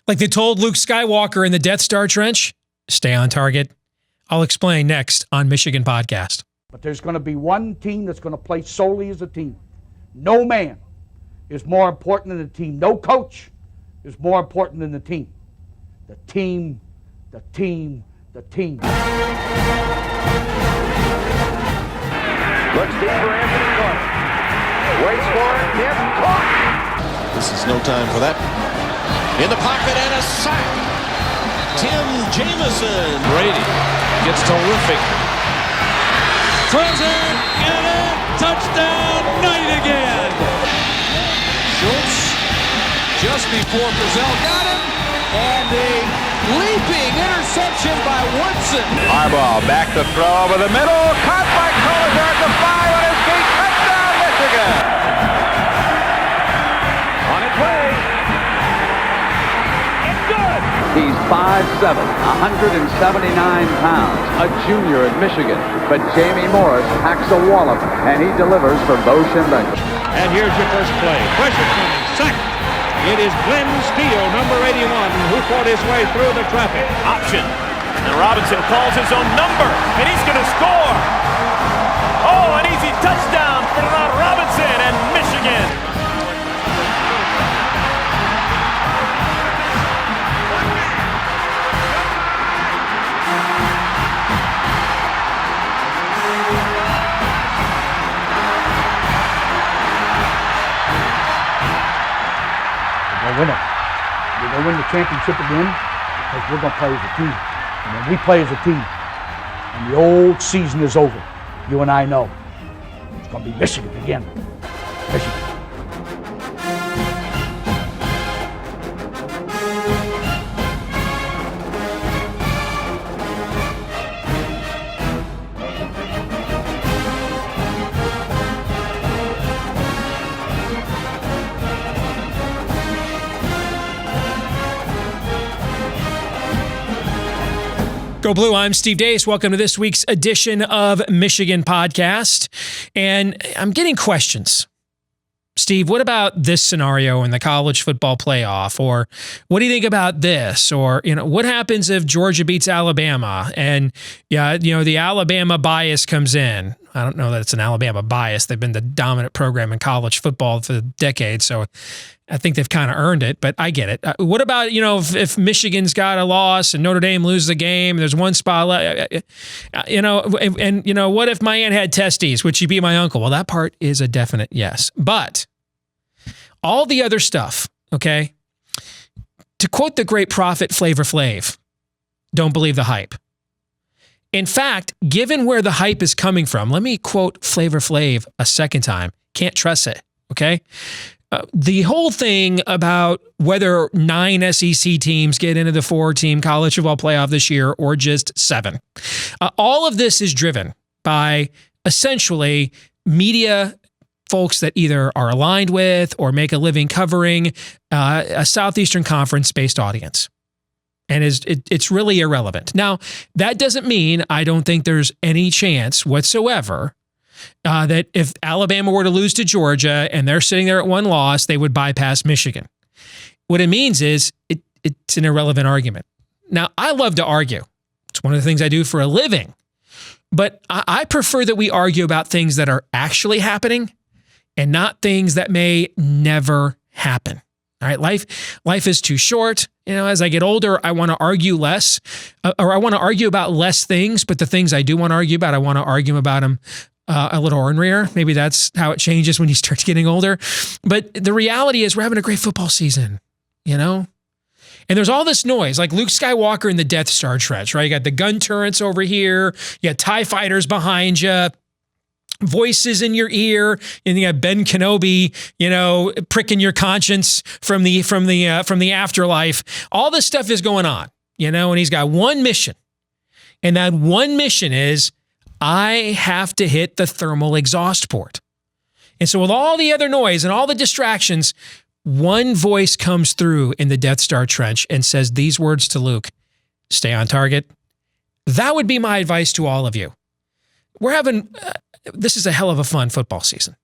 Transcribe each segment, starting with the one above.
Like they told Luke Skywalker in the Death Star trench, stay on target. I'll explain next on Michigan Podcast. But there's going to be one team that's going to play solely as a team. No man is more important than the team. No coach is more important than the team. The team, the team, the team. Looks deep for Anthony Carter. Waits for it. Yes, caught. This is no time for that. In the pocket and a sack. Tim Jamison. Brady gets terrific. Throws it, get it, touchdown, Knight again. Schultz just before Brazil got him, and a leaping interception by Woodson. Harbaugh back to throw over the middle, caught by Collier at the 5 on his feet, touchdown Michigan. On its way. It's good. He's 5'7", 179 pounds, a junior at Michigan. But Jamie Morris packs a wallop, and he delivers for Bo Schembechler. And here's your first play. Pressure coming. Sack. It is Glenn Steele, number 81, who fought his way through the traffic. Option. And Robinson calls his own number, and he's going to score. Oh, an easy touchdown for Robinson and Michigan. Win it. We're going to win the championship again because we're going to play as a team. And when we play as a team and the old season is over, you and I know it's going to be Michigan again. Michigan. Go Blue, I'm Steve Deace. Welcome to this week's edition of Michigan Podcast. And I'm getting questions. Steve, what about this scenario in the college football playoff? Or what do you think about this? Or, what happens if Georgia beats Alabama and, the Alabama bias comes in? I don't know that it's an Alabama bias. They've been the dominant program in college football for decades, so I think they've kind of earned it, but I get it. What about, if Michigan's got a loss and Notre Dame loses the game, there's one spot left, what if my aunt had testes? Would she be my uncle? Well, that part is a definite yes. But all the other stuff, okay? To quote the great prophet Flavor Flav, don't believe the hype. In fact, given where the hype is coming from, let me quote Flavor Flav a second time. Can't trust it, okay? The whole thing about whether 9 SEC teams get into the 4-team college football playoff this year or just 7. All of this is driven by essentially media folks that either are aligned with or make a living covering a Southeastern Conference-based audience. And it's really irrelevant. Now, that doesn't mean I don't think there's any chance whatsoever that if Alabama were to lose to Georgia and they're sitting there at one loss, they would bypass Michigan. What it means is it's an irrelevant argument. Now, I love to argue. It's one of the things I do for a living. But I prefer that we argue about things that are actually happening and not things that may never happen. All right, life is too short. As I get older, I want to argue less, or I want to argue about less things, but the things I do want to argue about, I want to argue about them a little ornery. Maybe that's how it changes when you start getting older. But the reality is we're having a great football season, And there's all this noise, like Luke Skywalker in the Death Star trench, right? You got the gun turrets over here. You got TIE fighters behind you. Voices in your ear, and you got Ben Kenobi, pricking your conscience from the afterlife. All this stuff is going on, and he's got one mission, and that one mission is I have to hit the thermal exhaust port. And so with all the other noise and all the distractions, one voice comes through in the Death Star trench and says these words to Luke: "Stay on target." That would be my advice to all of you. We're having. This is a hell of a fun football season.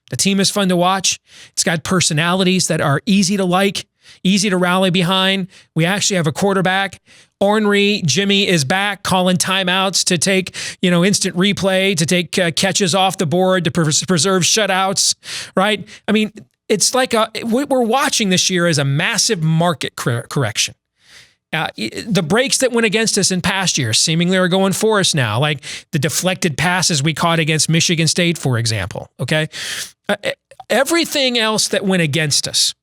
The team is fun to watch. It's got personalities that are easy to like. easy to rally behind. We actually have a quarterback. Ornery Jimmy is back, calling timeouts to take, instant replay, to take catches off the board, to preserve shutouts, right? I mean, it's like what we're watching this year is a massive market correction. The breaks that went against us in past years seemingly are going for us now, like the deflected passes we caught against Michigan State, for example, okay? Everything else that went against us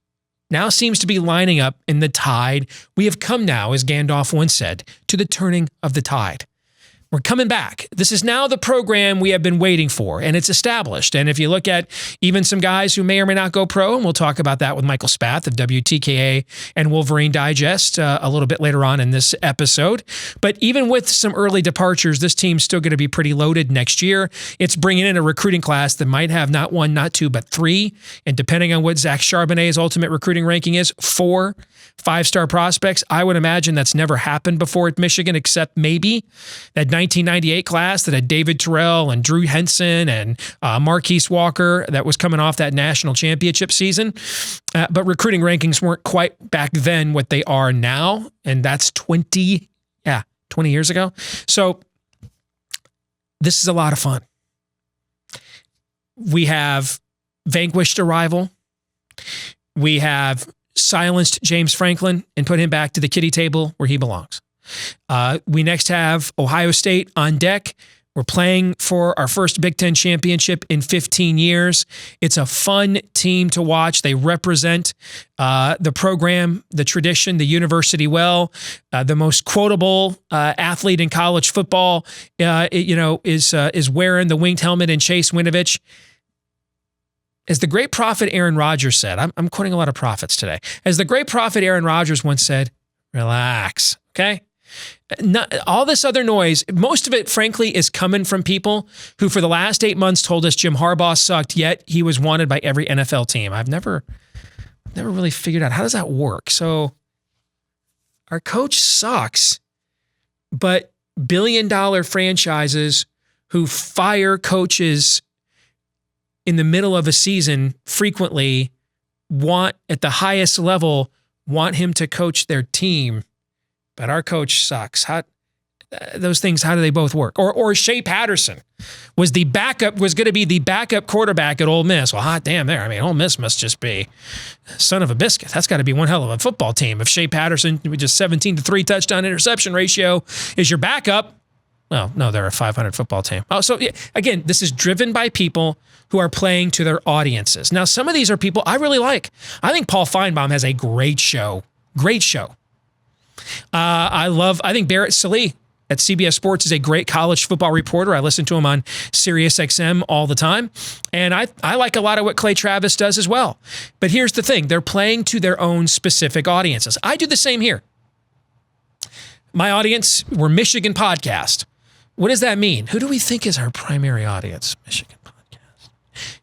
now seems to be lining up in the tide. We have come now, as Gandalf once said, to the turning of the tide. We're coming back. This is now the program we have been waiting for, and it's established. And if you look at even some guys who may or may not go pro, and we'll talk about that with Michael Spath of WTKA and Wolverine Digest a little bit later on in this episode. But even with some early departures, this team's still going to be pretty loaded next year. It's bringing in a recruiting class that might have not one, not two, but three. And depending on what Zach Charbonnet's ultimate recruiting ranking is, 4 5-star prospects. I would imagine that's never happened before at Michigan, except maybe that 1998 class that had David Terrell and Drew Henson and Marquise Walker that was coming off that national championship season. But recruiting rankings weren't quite back then what they are now. And that's 20 years ago. So this is a lot of fun. We have vanquished a rival. We have silenced James Franklin and put him back to the kiddie table where he belongs. We next have Ohio State on deck. We're playing for our first Big Ten championship in 15 years. It's a fun team to watch. They represent the program, the tradition, the university well. The most quotable athlete in college football, is wearing the winged helmet in Chase Winovich. As the great prophet Aaron Rodgers said, I'm quoting a lot of prophets today. As the great prophet Aaron Rodgers once said, relax, okay? All this other noise, most of it, frankly, is coming from people who for the last 8 months told us Jim Harbaugh sucked, yet he was wanted by every NFL team. I've never really figured out, how does that work? So our coach sucks, but billion-dollar franchises who fire coaches in the middle of a season frequently at the highest level, want him to coach their team, but our coach sucks. How do they both work? Or Shea Patterson was going to be the backup quarterback at Ole Miss. Well, hot damn there. I mean, Ole Miss must just be son of a biscuit. That's got to be one hell of a football team. If Shea Patterson, with just 17-3 touchdown interception ratio, is your backup, well, no, they're a 500 football team. Oh, so again, this is driven by people who are playing to their audiences. Now, some of these are people I really like. I think Paul Feinbaum has a great show. Great show. I think Barrett Sallee at CBS Sports is a great college football reporter. I listen to him on SiriusXM all the time. And I like a lot of what Clay Travis does as well. But here's the thing. They're playing to their own specific audiences. I do the same here. My audience, we're Michigan Podcast. What does that mean? Who do we think is our primary audience? Michigan Podcast.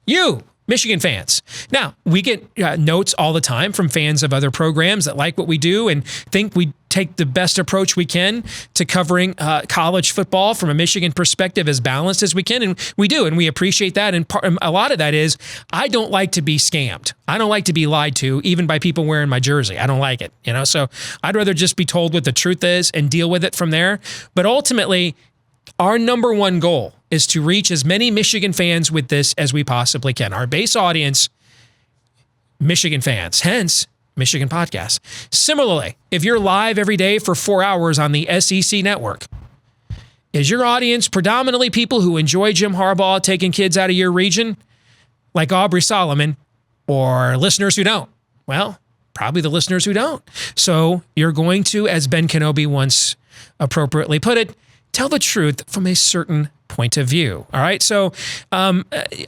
You, Michigan fans. Now, we get notes all the time from fans of other programs that like what we do and think we take the best approach we can to covering college football from a Michigan perspective as balanced as we can. And we do, and we appreciate that. And a lot of that is, I don't like to be scammed. I don't like to be lied to, even by people wearing my jersey. I don't like it, So I'd rather just be told what the truth is and deal with it from there. But ultimately, our number one goal is to reach as many Michigan fans with this as we possibly can. Our base audience, Michigan fans, hence Michigan Podcast. Similarly, if you're live every day for 4 hours on the SEC network, is your audience predominantly people who enjoy Jim Harbaugh taking kids out of your region, like Aubrey Solomon, or listeners who don't? Well, probably the listeners who don't. So you're going to, as Ben Kenobi once appropriately put it, tell the truth from a certain point of view. All right. So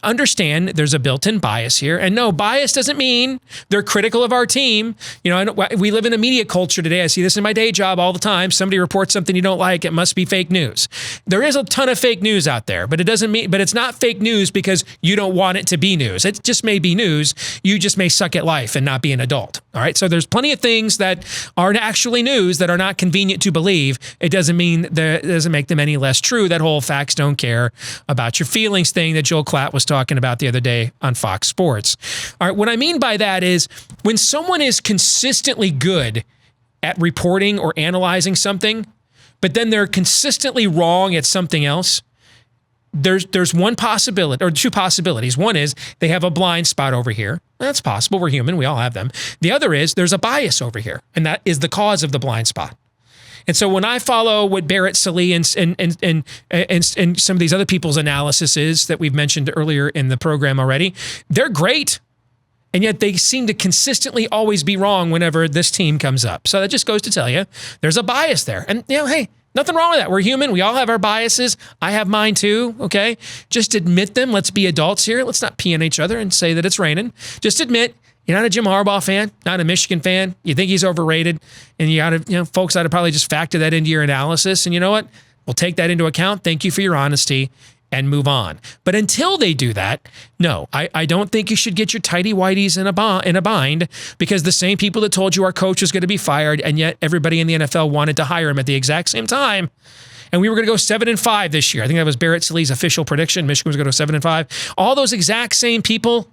understand there's a built-in bias here. And no, bias doesn't mean they're critical of our team. We live in a media culture today. I see this in my day job all the time. Somebody reports something you don't like, it must be fake news. There is a ton of fake news out there, but it's not fake news because you don't want it to be news. It just may be news. You just may suck at life and not be an adult. All right. So there's plenty of things that aren't actually news that are not convenient to believe. It doesn't make them any less true. That whole facts don't don't care about your feelings thing that Joel Klatt was talking about the other day on Fox Sports. All right, what I mean by that is when someone is consistently good at reporting or analyzing something, but then they're consistently wrong at something else, there's one possibility, or two possibilities. One is they have a blind spot over here. That's possible. We're human. We all have them. The other is there's a bias over here, and that is the cause of the blind spot. And so when I follow what Barrett Sallee and some of these other people's analysis is that we've mentioned earlier in the program already, they're great. And yet they seem to consistently always be wrong whenever this team comes up. So that just goes to tell you there's a bias there. And, hey, nothing wrong with that. We're human. We all have our biases. I have mine too, okay? Just admit them. Let's be adults here. Let's not pee on each other and say that it's raining. Just admit you're not a Jim Harbaugh fan, not a Michigan fan. You think he's overrated. And you got to, folks ought to probably just factor that into your analysis. And you know what? We'll take that into account. Thank you for your honesty and move on. But until they do that, no, I don't think you should get your tighty whities in a bind, because the same people that told you our coach was going to be fired, and yet everybody in the NFL wanted to hire him at the exact same time. And we were going to go 7-5 this year. I think that was Barrett Sallee's official prediction. Michigan was going to go 7-5. All those exact same people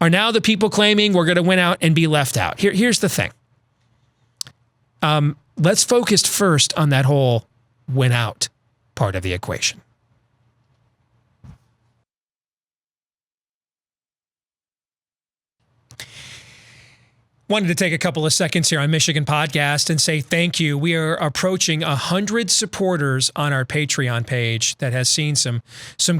are now the people claiming we're going to win out and be left out. Here's the thing. Let's focus first on that whole win out part of the equation. Wanted to take a couple of seconds here on Michigan Podcast and say thank you. We are approaching 100 supporters on our Patreon page that has seen some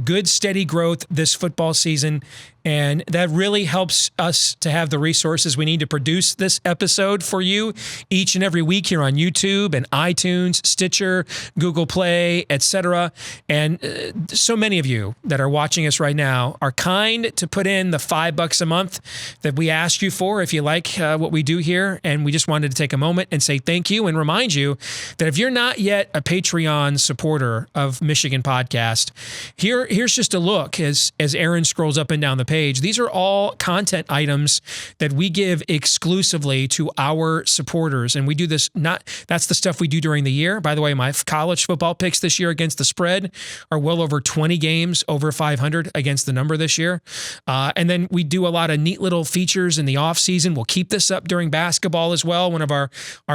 good, steady growth this football season. And that really helps us to have the resources we need to produce this episode for you each and every week here on YouTube and iTunes, Stitcher, Google Play, etc. And so many of you that are watching us right now are kind to put in the $5 a month that we ask you for if you like what we do here. And we just wanted to take a moment and say thank you and remind you that if you're not yet a Patreon supporter of Michigan Podcast, here's just a look as Aaron scrolls up and down the page. These are all content items that we give exclusively to our supporters. And we do this, that's the stuff we do during the year. By the way, my college football picks this year against the spread are well over 20 games over 500 against the number this year. And then we do a lot of neat little features in the off season. We'll keep this up during basketball as well. One of our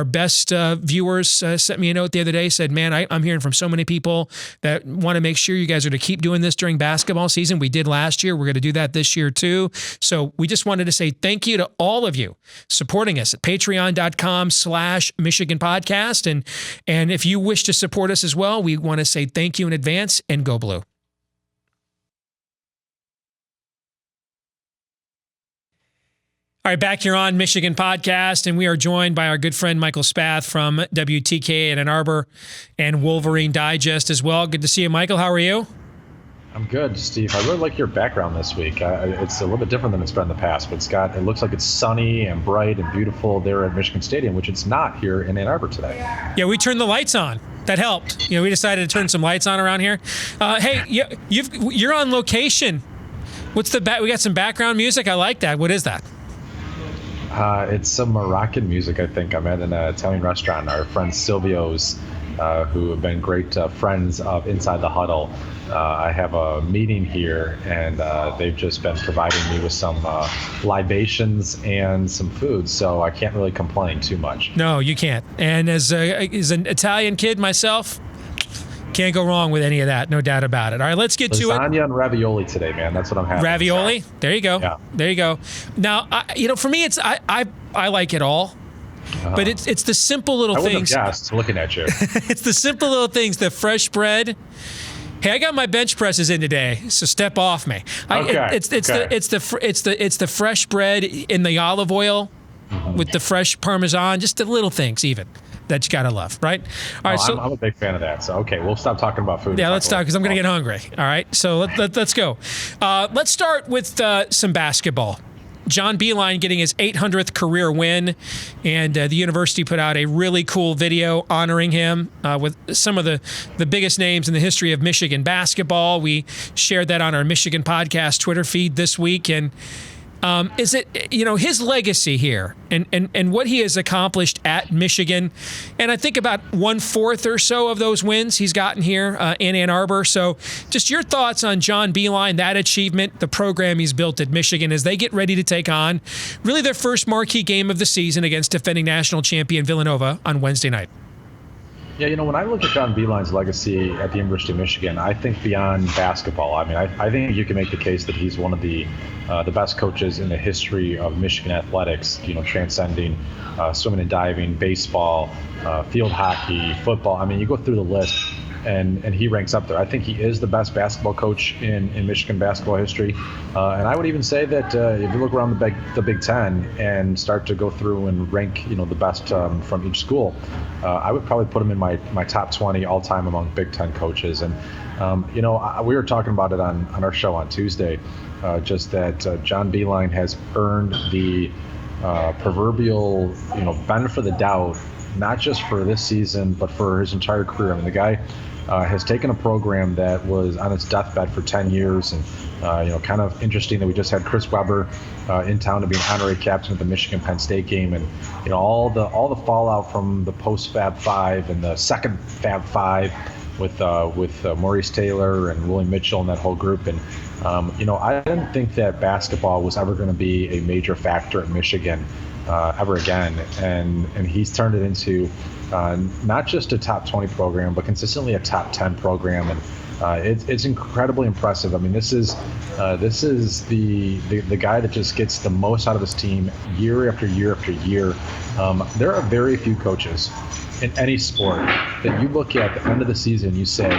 best viewers sent me a note the other day, said, man, I'm hearing from so many people that want to make sure you guys are to keep doing this during basketball season. We did last year. We're going to do that this year too. So we just wanted to say thank you to all of you supporting us at patreon.com/Michigan Podcast. And if you wish to support us as well, we want to say thank you in advance, and go Blue. All right, back here on Michigan Podcast, and we are joined by our good friend Michael Spath from WTK at Ann Arbor and Wolverine Digest as well. Good to see you, Michael. How are you? I'm good, Steve. I really like your background this week. It's a little bit different than it's been in the past, but it looks like it's sunny and bright and beautiful there at Michigan Stadium, which it's not here in Ann Arbor today. Yeah, we turned the lights on. That helped. We decided to turn some lights on around here. Hey, you're on location. What's we got some background music. I like that. What is that? It's some Moroccan music, I think. I'm at an Italian restaurant. Our friend Silvio's, who have been great friends of Inside the Huddle. I have a meeting here, and they've just been providing me with some libations and some food, so I can't really complain too much. No, you can't. And as an Italian kid myself, can't go wrong with any of that, no doubt about it. All right, let's get to it. Lasagna and ravioli today, man. That's what I'm having. Ravioli? There you go. Yeah. There you go. Now, for me, it's I like it all. But it's the simple little things. I wouldn't have guessed looking at you. It's the simple little things, the fresh bread. Hey, I got my bench presses in today, so step off me. It's the fresh bread in the olive oil with the fresh Parmesan, just the little things even that you gotta love, right? All right, I'm a big fan of that. So okay, we'll stop talking about food. Yeah, let's talk because I'm gonna get hungry. All right, so let's go. Let's start with some basketball. John Beilein getting his 800th career win, and the university put out a really cool video honoring him with some of the biggest names in the history of Michigan basketball. We shared that on our Michigan Podcast Twitter feed this week, and Is it, his legacy here and what he has accomplished at Michigan? And I think about 1/4 or so of those wins he's gotten here in Ann Arbor. So just your thoughts on John Beilein, that achievement, the program he's built at Michigan as they get ready to take on really their first marquee game of the season against defending national champion Villanova on Wednesday night. Yeah, when I look at John Beilein's legacy at the University of Michigan, I think beyond basketball. I mean, I think you can make the case that he's one of the best coaches in the history of Michigan athletics, transcending swimming and diving, baseball, field hockey, football. I mean, you go through the list, and he ranks up there. I think he is the best basketball coach in Michigan basketball history. And I would even say that if you look around the Big Ten and start to go through and rank, the best from each school, I would probably put him in my top 20 all time among Big Ten coaches. And, we were talking about it on our show on Tuesday, just that John Beilein has earned the proverbial, benefit of the doubt, not just for this season, but for his entire career. I mean, the guy has taken a program that was on its deathbed for 10 years. And, kind of interesting that we just had Chris Webber in town to be an honorary captain at the Michigan-Penn State game. And, all the fallout from the post-Fab Five and the second Fab Five with Maurice Taylor and Willie Mitchell and that whole group. And, I didn't think that basketball was ever going to be a major factor at Michigan ever again. And he's turned it into not just a top 20 program, but consistently a top 10 program. And it's incredibly impressive. I mean, this is the guy that just gets the most out of his team year after year after year. There are very few coaches in any sport that you look at the end of the season, you say,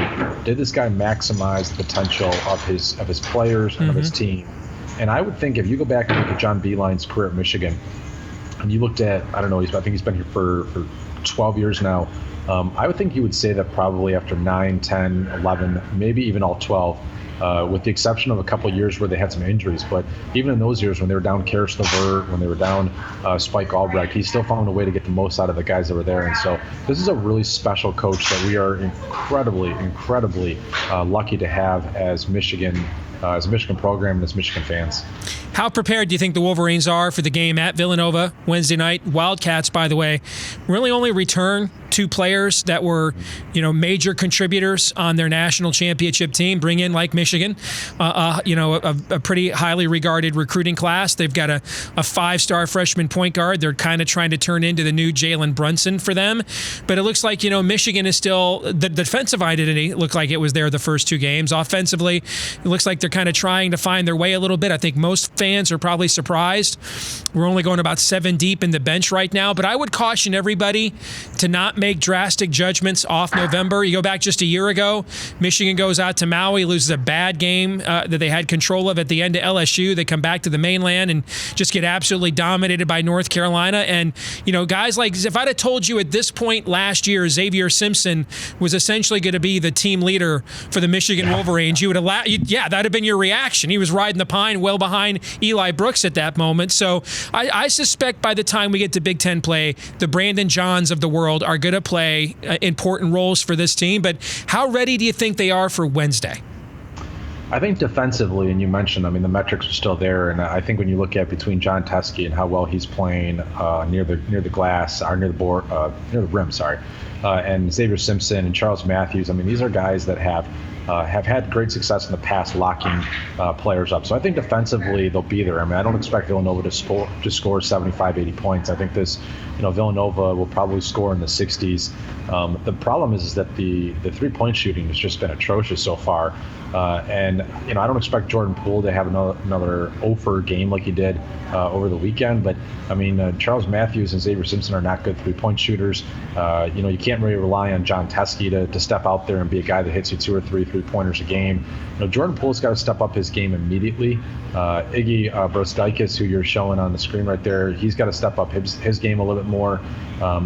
did this guy maximize the potential of his players and of his team? And I would think if you go back and look at John Beilein's career at Michigan, and you looked at, I think he's been here for 12 years now. I would think you would say that probably after 9, 10, 11, maybe even all 12, with the exception of a couple of years where they had some injuries. But even in those years when they were down Karis LeVert, when they were down Spike Albrecht, he still found a way to get the most out of the guys that were there. And so this is a really special coach that we are incredibly lucky to have as a Michigan program and as Michigan fans. How prepared do you think the Wolverines are for the game at Villanova Wednesday night? Wildcats, by the way, really only return 2 players that were, major contributors on their national championship team. Bring in, like Michigan, a pretty highly regarded recruiting class. They've got a 5-star freshman point guard. They're kind of trying to turn into the new Jalen Brunson for them. But it looks like, Michigan is still, the defensive identity looked like it was there the first 2 games. Offensively, it looks like they're kind of trying to find their way a little bit. I think most fans are probably surprised. We're only going about 7 deep in the bench right now, but I would caution everybody to not make drastic judgments off November. You go back just a year ago, Michigan goes out to Maui, loses a bad game that they had control of at the end of LSU. They come back to the mainland and just get absolutely dominated by North Carolina. And, guys like, if I'd have told you at this point last year, Xavier Simpson was essentially going to be the team leader for the Michigan Wolverines, you would have that'd have been your reaction. He was riding the pine well behind Eli Brooks at that moment. So I suspect by the time we get to Big Ten play, the Brandon Johns of the world are going to play important roles for this team. But how ready do you think they are for Wednesday? I think defensively, and you mentioned, the metrics are still there, and I think when you look at between John Teskey and how well he's playing near the glass, or near the rim, and Xavier Simpson and Charles Matthews, these are guys that have had great success in the past locking players up. So I think defensively they'll be there. I don't expect Villanova to score 75, 80 points. I think Villanova will probably score in the 60s. The problem is that the 3-point shooting has just been atrocious so far. And I don't expect Jordan Poole to have another over game like he did over the weekend. But Charles Matthews and Xavier Simpson are not good 3-point shooters. You can't really rely on John Teskey to step out there and be a guy that hits you 2 or 3 3-pointers a game. Jordan Poole's got to step up his game immediately. Iggy Brosdikis, who you're showing on the screen right there, he's got to step up his game a little bit more.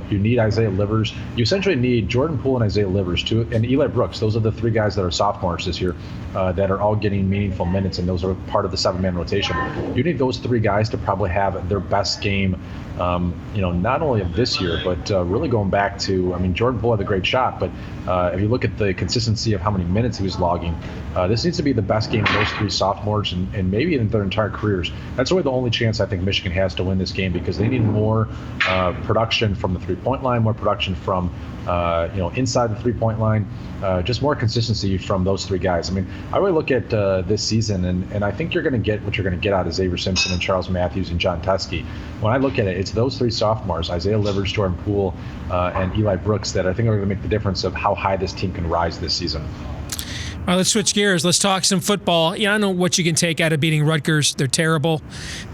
You need Isaiah Livers. You essentially need Jordan Poole and Isaiah Livers too, and Eli Brooks. Those are the 3 guys that are sophomores this year that are all getting meaningful minutes, and those are part of the 7-man rotation. You need those 3 guys to probably have their best game, not only of this year, but really going back to, Jordan Poole had a great shot, but if you look at the consistency of how many minutes he was logging. This needs to be the best game of those three sophomores and maybe in their entire careers. That's really the only chance I think Michigan has to win this game, because they need more production from the three-point line, more production from inside the three-point line, just more consistency from those three guys. I mean, I really look at this season, and I think you're going to get what you're going to get out of Xavier Simpson and Charles Matthews and John Teskey. When I look at it, it's those three sophomores, Isaiah Livers, Jordan Poole, and Eli Brooks, that I think are going to make the difference of how high this team can rise this season. All right, let's switch gears. Let's talk some football. Yeah, I don't know what you can take out of beating Rutgers. They're terrible.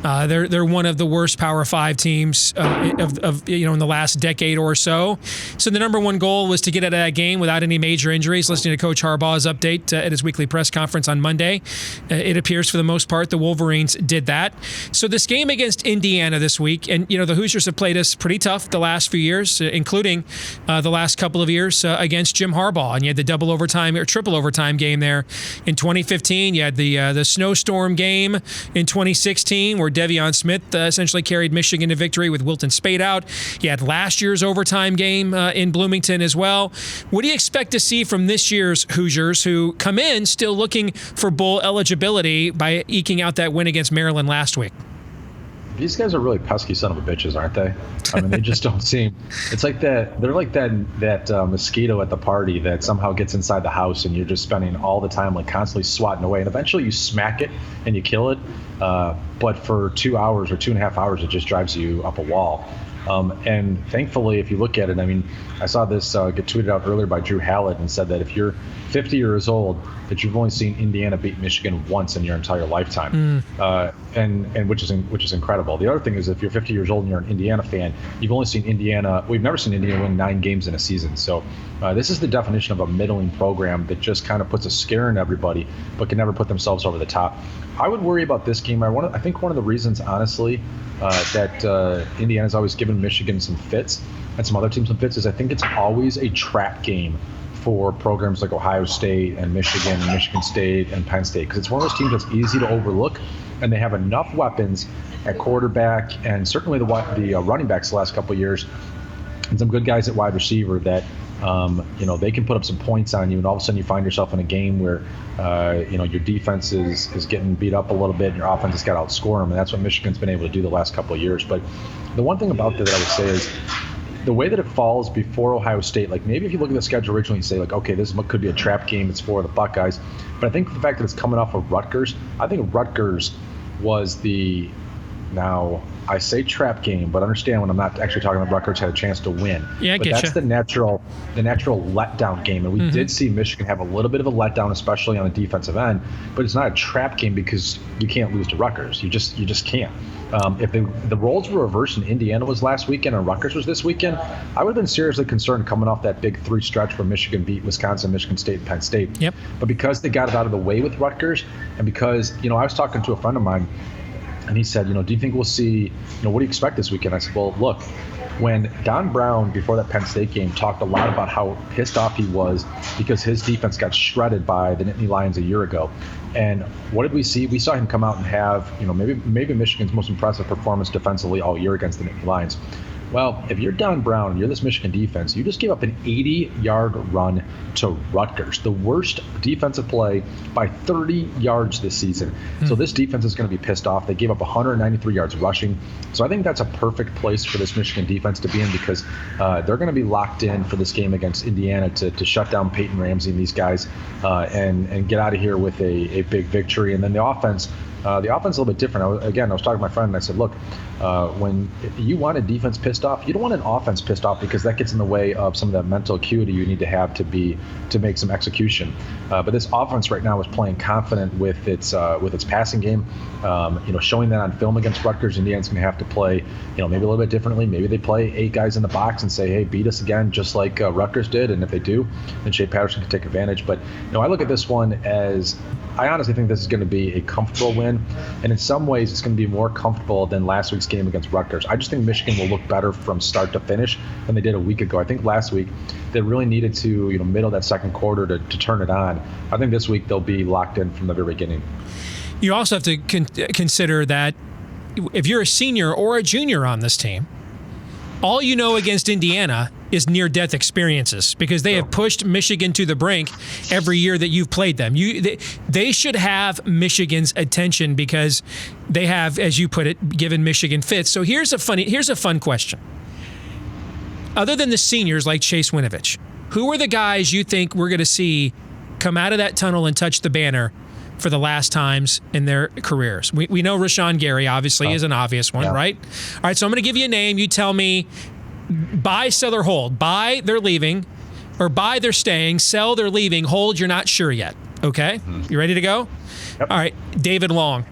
They're one of the worst Power 5 teams in the last decade or so. So the number one goal was to get out of that game without any major injuries. Listening to Coach Harbaugh's update at his weekly press conference on Monday, it appears for the most part the Wolverines did that. So this game against Indiana this week, and the Hoosiers have played us pretty tough the last few years, including the last couple of years against Jim Harbaugh. And you had the double overtime or triple overtime game there in 2015. You had the snowstorm game in 2016 where Devion Smith essentially carried Michigan to victory with Wilton Spade out. You had last year's overtime game in Bloomington as well. What do you expect to see from this year's Hoosiers, who come in still looking for bowl eligibility by eking out that win against Maryland last week? These guys are really pesky son of a bitches, aren't they? I mean, they just don't seem. It's like that. They're like that mosquito at the party that somehow gets inside the house, and you're just spending all the time like constantly swatting away, and eventually you smack it and you kill it. But for 2 hours or 2.5 hours, it just drives you up a wall. And thankfully, if you look at it, I mean, I saw this get tweeted out earlier by Drew Hallett and said that if you're 50 years old, that you've only seen Indiana beat Michigan once in your entire lifetime, and which is incredible. The other thing is, if you're 50 years old and you're an Indiana fan, you've only seen Indiana. We've never seen Indiana win 9 games in a season. So this is the definition of a middling program that just kind of puts a scare in everybody, but can never put themselves over the top. I would worry about this game. I think one of the reasons, honestly, that Indiana's always given Michigan some fits and some other teams some fits is I think it's always a trap game for programs like Ohio State and Michigan State and Penn State, because it's one of those teams that's easy to overlook, and they have enough weapons at quarterback and certainly the running backs the last couple of years, and some good guys at wide receiver that they can put up some points on you, and all of a sudden you find yourself in a game where your defense is getting beat up a little bit and your offense has got to outscore them, and that's what Michigan's been able to do the last couple of years. But the one thing about that I would say is the way that it falls before Ohio State, like maybe if you look at the schedule originally and say like, okay, this could be a trap game, it's for the Buckeyes, but I think the fact that it's coming off of Rutgers, I think Rutgers was now I say trap game, but understand when I'm not actually talking about Rutgers had a chance to win. Yeah, I but get that's you. the natural letdown game, and we did see Michigan have a little bit of a letdown, especially on the defensive end. But it's not a trap game because you can't lose to Rutgers. You just can't. If the roles were reversed and Indiana was last weekend and Rutgers was this weekend, I would have been seriously concerned coming off that big 3 stretch where Michigan beat Wisconsin, Michigan State, and Penn State. Yep. But because they got it out of the way with Rutgers, and because I was talking to a friend of mine, and he said, do you think we'll see, what do you expect this weekend? I said, well, look, when Don Brown, before that Penn State game, talked a lot about how pissed off he was because his defense got shredded by the Nittany Lions a year ago. And what did we see? We saw him come out and have, maybe Michigan's most impressive performance defensively all year against the Nittany Lions. Well, if you're Don Brown and you're this Michigan defense, you just gave up an 80-yard run to Rutgers, the worst defensive play by 30 yards this season. So this defense is going to be pissed off. They gave up 193 yards rushing. So I think that's a perfect place for this Michigan defense to be in, because they're going to be locked in for this game against Indiana to shut down Peyton Ramsey and these guys and get out of here with a big victory. And then the offense is a little bit different. I was talking to my friend and I said, look, when you want a defense pissed off, you don't want an offense pissed off, because that gets in the way of some of that mental acuity you need to have to make some execution. But this offense right now is playing confident with its passing game. Showing that on film against Rutgers, Indiana's going to have to play, maybe a little bit differently. Maybe they play 8 guys in the box and say, hey, beat us again, just like Rutgers did. And if they do, then Shea Patterson can take advantage. But I look at this one as, I honestly think this is going to be a comfortable win, and in some ways it's going to be more comfortable than last week's game against Rutgers. I just think Michigan will look better from start to finish than they did a week ago. I think last week they really needed to, middle that second quarter to turn it on. I think this week they'll be locked in from the very beginning. You also have to consider that if you're a senior or a junior on this team, all you know against Indiana is near-death experiences because they have pushed Michigan to the brink every year that you've played them. They should have Michigan's attention because they have, as you put it, given Michigan fits. So here's a fun question. Other than the seniors like Chase Winovich, who are the guys you think we're going to see come out of that tunnel and touch the banner for the last times in their careers? We know Rashawn Gary, obviously, is an obvious one, right? All right, so I'm going to give you a name. You tell me buy, sell, or hold. Buy, they're leaving, or buy, they're staying. Sell, they're leaving. Hold, you're not sure yet. Okay? You ready to go? Yep. All right, David Long.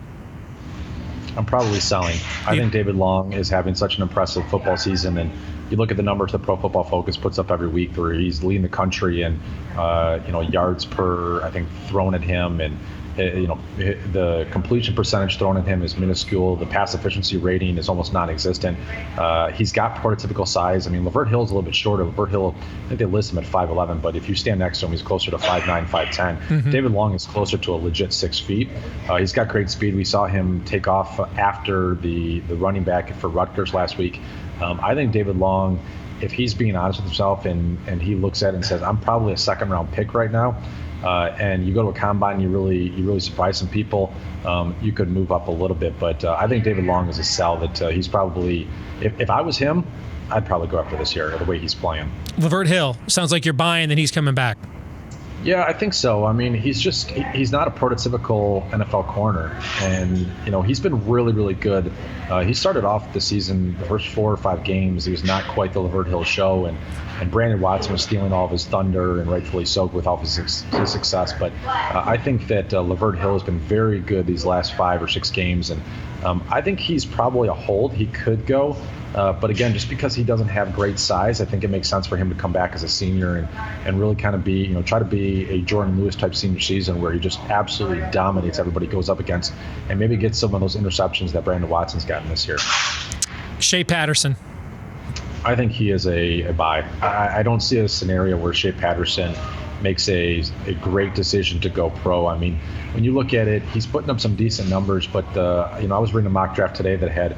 I'm probably selling. I think David Long is having such an impressive football season, and you look at the numbers that Pro Football Focus puts up every week where he's leading the country in yards per, I think, thrown at him, and the completion percentage thrown at him is minuscule. The pass efficiency rating is almost non-existent. He's got prototypical size. I mean, Lavert Hill's a little bit shorter. Lavert Hill, I think they list him at 5'11", but if you stand next to him, he's closer to 5'9", 5'10". David Long is closer to a legit 6 feet. He's got great speed. We saw him take off after the running back for Rutgers last week. I think David Long, if he's being honest with himself and he looks at it and says, I'm probably a second-round pick right now, and you go to a combine, you really surprise some people, you could move up a little bit. But I think David Long is a sell that he's probably, if I was him, I'd probably go after this year, the way he's playing. Lavert Hill, sounds like you're buying that he's coming back. Yeah, I think so. I mean, he's not a prototypical NFL corner, and he's been really, really good. He started off the season, the first 4 or 5 games, he was not quite the Lavert Hill show, and Brandon Watson was stealing all of his thunder, and rightfully so with all of his success. But I think that Lavert Hill has been very good these last 5 or 6 games, and I think he's probably a hold. He could go. But again, just because he doesn't have great size, I think it makes sense for him to come back as a senior and really kind of be, try to be a Jordan Lewis type senior season where he just absolutely dominates everybody he goes up against and maybe gets some of those interceptions that Brandon Watson's gotten this year. Shea Patterson. I think he is a buy. I don't see a scenario where Shea Patterson makes a great decision to go pro. I mean, when you look at it, he's putting up some decent numbers, but I was reading a mock draft today that had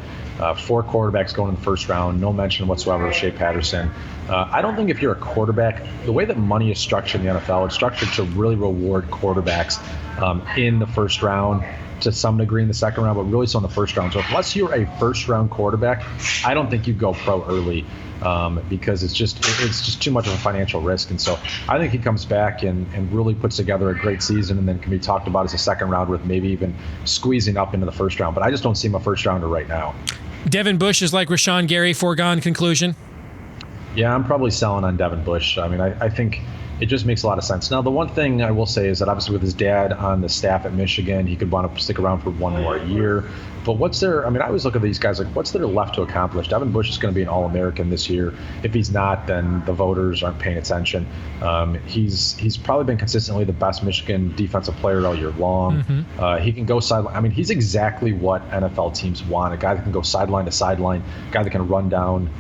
4 quarterbacks going in the first round, no mention whatsoever of Shea Patterson. I don't think if you're a quarterback, the way that money is structured in the NFL, it's structured to really reward quarterbacks in the first round, to some degree in the second round, but really so in the first round. So unless you're a first-round quarterback, I don't think you go pro early because it's just too much of a financial risk. And so I think he comes back and really puts together a great season and then can be talked about as a second round with maybe even squeezing up into the first round. But I just don't see him a first-rounder right now. Devin Bush is like Rashawn Gary, foregone conclusion? Yeah, I'm probably selling on Devin Bush. I mean, I think it just makes a lot of sense. Now, the one thing I will say is that obviously with his dad on the staff at Michigan, he could want to stick around for 1 more year. But I always look at these guys like, what's there left to accomplish? Devin Bush is going to be an All-American this year. If he's not, then the voters aren't paying attention. He's probably been consistently the best Michigan defensive player all year long. He can go sideline. I mean, he's exactly what NFL teams want, a guy that can go sideline to sideline, a guy that can run down,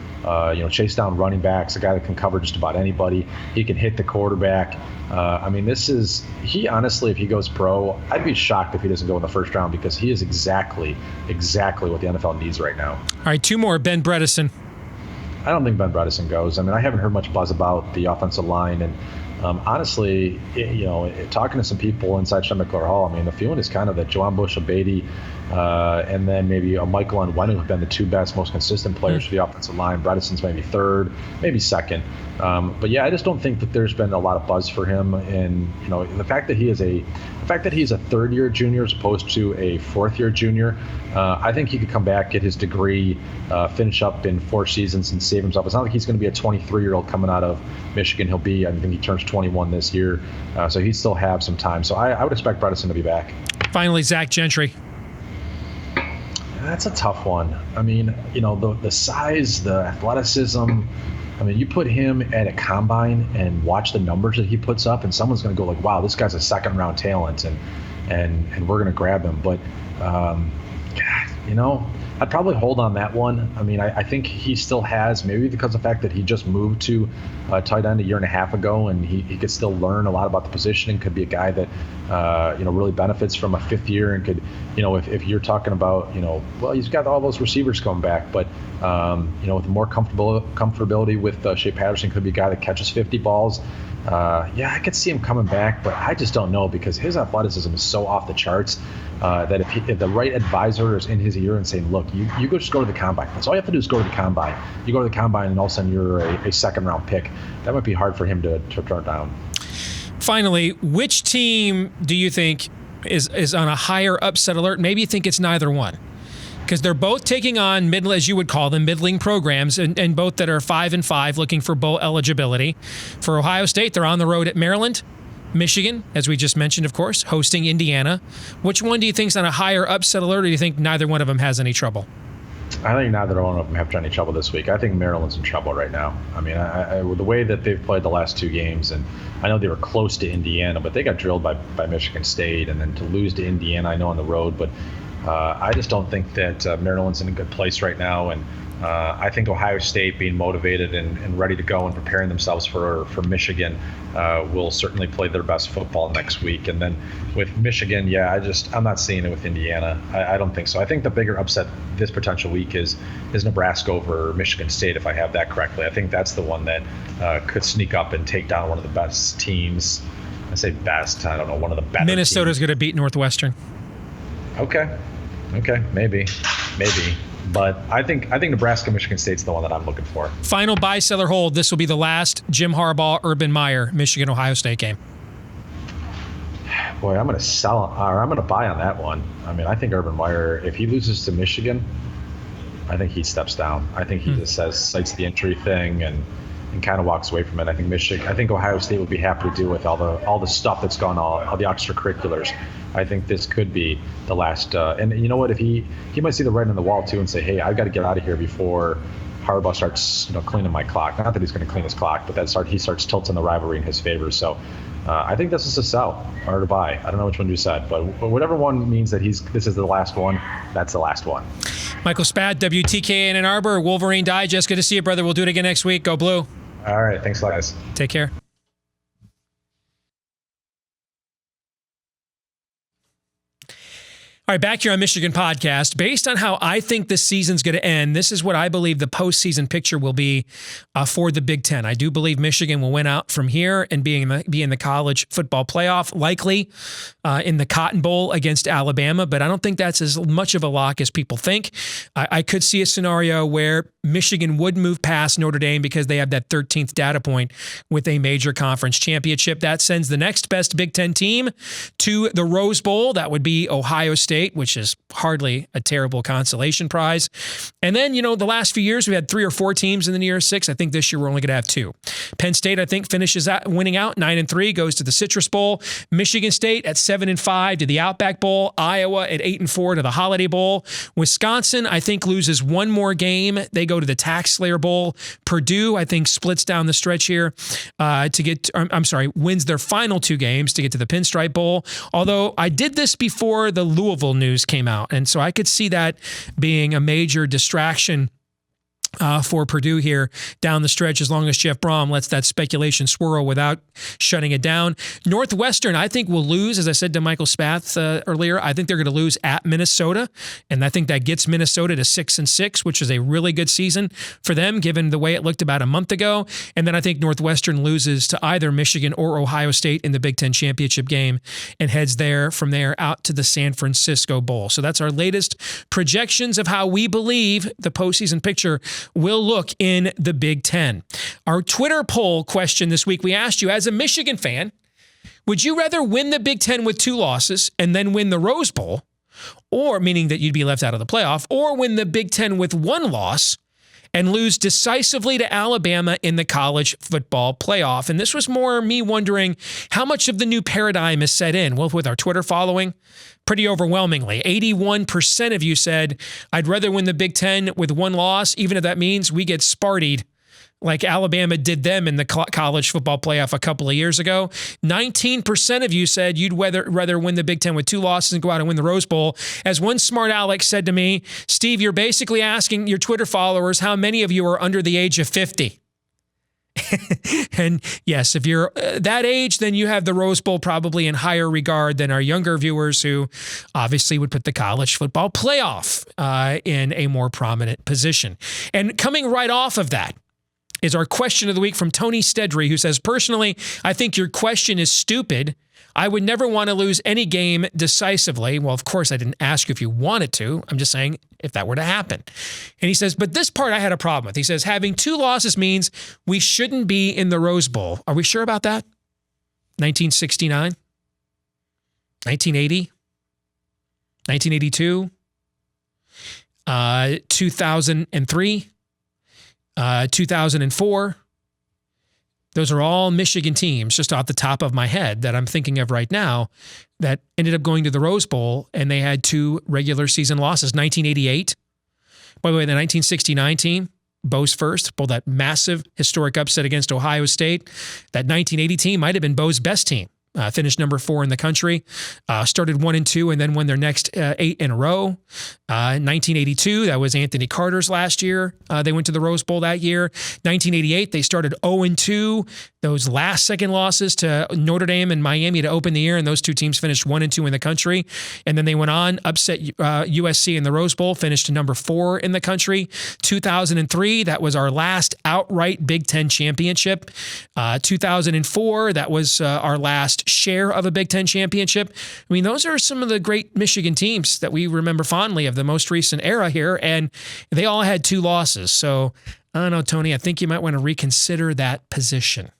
chase down running backs, a guy that can cover just about anybody. He can hit the quarterback. He honestly, if he goes pro, I'd be shocked if he doesn't go in the first round because he is exactly what the NFL needs right now. All right, 2 more. Ben Bredesen. I don't think Ben Bredesen goes. I mean, I haven't heard much buzz about the offensive line, and honestly, talking to some people inside Sean McClure Hall, I mean, the feeling is kind of that Joan Bush-Abedi and then maybe a Michael Onwenu have been the 2 best, most consistent players for the offensive line. Bredesen's maybe 3rd, maybe 2nd. But yeah, I just don't think that there's been a lot of buzz for him. And the fact that he's a 3rd-year junior as opposed to a 4th-year junior, I think he could come back, get his degree, finish up in 4 seasons, and save himself. It's not like he's going to be a 23-year-old coming out of Michigan. I think he turns 21 this year, so he'd still have some time. So I would expect Bredesen to be back. Finally, Zach Gentry. That's a tough one. I mean, the size, the athleticism. I mean, you put him at a combine and watch the numbers that he puts up, and someone's going to go like, wow, this guy's a second-round talent, and we're going to grab him. But I'd probably hold on that one. I mean, I think he still has, maybe because of the fact that he just moved to tight end a year and a half ago, and he could still learn a lot about the position and could be a guy that, really benefits from a fifth year and could, if you're talking about, well, he's got all those receivers coming back, but, with more comfortability with Shea Patterson, could be a guy that catches 50 balls. I could see him coming back, but I just don't know because his athleticism is so off the charts that if the right advisor is in his ear and saying, look, you just go to the combine. That's all you have to do is go to the combine. You go to the combine and all of a sudden you're a second-round pick. That might be hard for him to turn down. Finally, which team do you think is on a higher upset alert? Maybe you think it's neither one. Because they're both taking on as you would call them, middling programs, and both that are 5-5, looking for bowl eligibility. For Ohio State, they're on the road at Maryland, Michigan, as we just mentioned, of course, hosting Indiana. Which one do you think is on a higher upset alert, or do you think neither one of them has any trouble? I think neither one of them have any trouble this week. I think Maryland's in trouble right now. I mean, with the way that they've played the last two games, and I know they were close to Indiana, but they got drilled by Michigan State, and then to lose to Indiana, I know on the road, but I just don't think that Maryland's in a good place right now, and I think Ohio State being motivated and ready to go and preparing themselves for Michigan will certainly play their best football next week. And then with Michigan, I'm not seeing it with Indiana. I don't think so. I think the bigger upset this potential week is Nebraska over Michigan State, if I have that correctly. I think that's the one that could sneak up and take down one of the best teams. I say best, I don't know, one of the better Minnesota's teams. going to beat Northwestern. Okay, maybe. But I think Nebraska, Michigan State's the one that I'm looking for. Final buy, sell, or hold. This will be the last Jim Harbaugh, Urban Meyer, Michigan, Ohio State game. Boy, I'm going to sell, or I'm going to buy on that one. I mean, I think Urban Meyer, if he loses to Michigan, I think he steps down. I think he just cites the entry thing and kind of walks away from it. I think Ohio State would be happy to deal with all the stuff that's gone on, all the extracurriculars. I think this could be the last. And you know what? If he might see the writing on the wall too and say, "Hey, I've got to get out of here before Harbaugh starts, cleaning my clock." Not that he's going to clean his clock, but he starts tilting the rivalry in his favor. So I think this is a sell or to buy. I don't know which one you said, but whatever one means that this is the last one. That's the last one. Michael Spath, WTK in Ann Arbor, Wolverine Digest. Good to see you, brother. We'll do it again next week. Go Blue. All right. Thanks a lot, guys. Take care. All right, back here on Michigan Podcast. Based on how I think this season's going to end, this is what I believe the postseason picture will be for the Big Ten. I do believe Michigan will win out from here and be in the college football playoff, likely in the Cotton Bowl against Alabama, but I don't think that's as much of a lock as people think. I could see a scenario where Michigan would move past Notre Dame because they have that 13th data point with a major conference championship. That sends the next best Big Ten team to the Rose Bowl. That would be Ohio State, which is hardly a terrible consolation prize. And then, the last few years, we had 3 or 4 teams in the New Year's Six. I think this year we're only going to have 2. Penn State, I think, finishes out winning out 9-3, goes to the Citrus Bowl. Michigan State at 7-5 to the Outback Bowl. Iowa at 8-4 to the Holiday Bowl. Wisconsin, I think, loses one more game. They go to the Tax Slayer Bowl. Purdue, I think, splits down the stretch here wins their final 2 games to get to the Pinstripe Bowl. Although I did this before the Louisville news came out, and so I could see that being a major distraction for Purdue here down the stretch, as long as Jeff Brom lets that speculation swirl without shutting it down. Northwestern, I think, will lose, as I said to Michael Spath earlier. I think they're going to lose at Minnesota, and I think that gets Minnesota to 6-6, which is a really good season for them, given the way it looked about a month ago. And then I think Northwestern loses to either Michigan or Ohio State in the Big Ten championship game and heads from there out to the San Francisco Bowl. So that's our latest projections of how we believe the postseason picture will look in the Big Ten. Our Twitter poll question this week, we asked you, as a Michigan fan, would you rather win the Big Ten with 2 losses and then win the Rose Bowl, or meaning that you'd be left out of the playoff, or win the Big Ten with 1 loss and lose decisively to Alabama in the college football playoff? And this was more me wondering how much of the new paradigm is set in. Well, with our Twitter following, pretty overwhelmingly, 81% of you said, I'd rather win the Big Ten with 1 loss, even if that means we get Spartied like Alabama did them in the college football playoff a couple of years ago. 19% of you said you'd rather win the Big Ten with 2 losses and go out and win the Rose Bowl. As one smart aleck said to me, Steve, you're basically asking your Twitter followers how many of you are under the age of 50. And yes, if you're that age, then you have the Rose Bowl probably in higher regard than our younger viewers who obviously would put the college football playoff in a more prominent position. And coming right off of that is our question of the week from Tony Stedry, who says, personally, I think your question is stupid. I would never want to lose any game decisively. Well, of course, I didn't ask you if you wanted to. I'm just saying if that were to happen. And he says, but this part I had a problem with. He says, having 2 losses means we shouldn't be in the Rose Bowl. Are we sure about that? 1969? 1980? 1982? 2003? 2004? Those are all Michigan teams, just off the top of my head, that I'm thinking of right now, that ended up going to the Rose Bowl, and they had 2 regular season losses. 1988, by the way, the 1969 team, Bo's first, pulled that massive historic upset against Ohio State. That 1980 team might have been Bo's best team. Finished number 4 in the country, started 1-2, and then won their next 8 in a row. 1982, that was Anthony Carter's last year. They went to the Rose Bowl that year. 1988, they started 0-2. Those last second losses to Notre Dame and Miami to open the year, and those 2 teams finished 1-2 in the country. And then they went on, upset USC in the Rose Bowl, finished number 4 in the country. 2003, that was our last outright Big Ten championship. 2004, that was our last share of a Big Ten championship. I mean, those are some of the great Michigan teams that we remember fondly of the most recent era here, and they all had 2 losses. So I don't know, Tony, I think you might want to reconsider that position.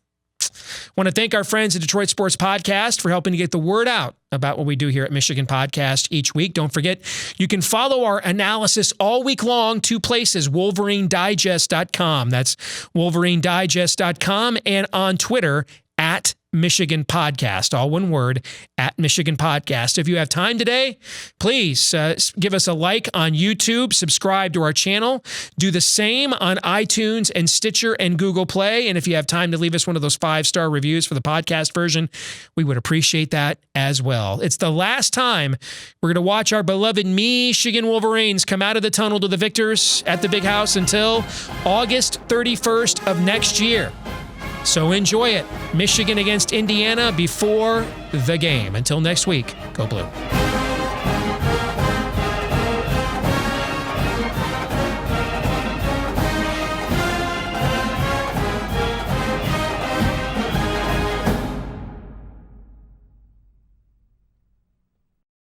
Want to thank our friends at Detroit Sports Podcast for helping to get the word out about what we do here at Michigan Podcast each week. Don't forget, you can follow our analysis all week long, 2 places, WolverineDigest.com. That's WolverineDigest.com, and on Twitter at Michigan Podcast, all one word, at Michigan Podcast. If you have time today, please give us a like on YouTube, subscribe to our channel, do the same on iTunes and Stitcher and Google Play. And if you have time to leave us one of those 5-star reviews for the podcast version, we would appreciate that as well. It's the last time we're going to watch our beloved Michigan Wolverines come out of the tunnel to the victors at the Big House until August 31st of next year. So enjoy it. Michigan against Indiana before the game. Until next week, go Blue.